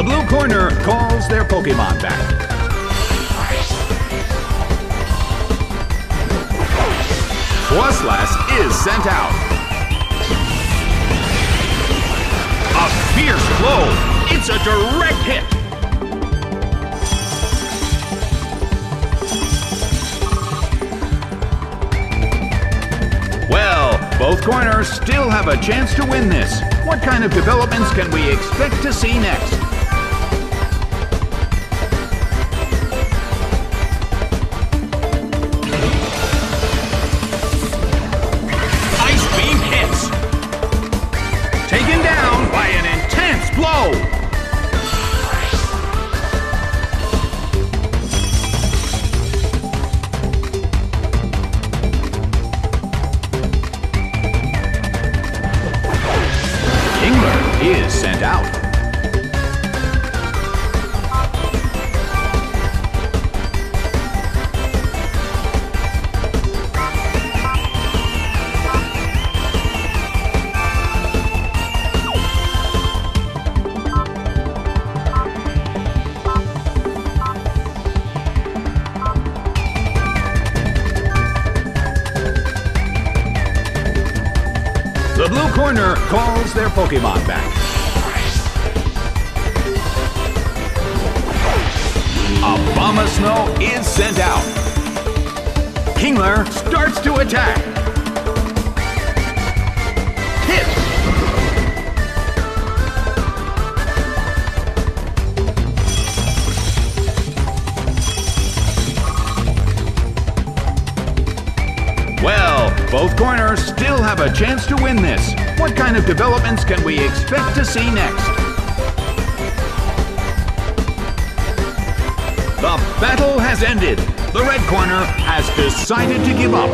The blue corner calls their Pokémon back. Waslas is sent out. A fierce blow. It's a direct hit. Well, both corners still have a chance to win this. What kind of developments can we expect to see next? Ice beam hits. Taken down by an intense blow. Is sent out. The blue corner calls their Pokémon back. A bomb of snow is sent out. Kingler starts to attack. Hit! Well, both corners still have a chance to win this. What kind of developments can we expect to see next? The battle has ended. The red corner has decided to give up.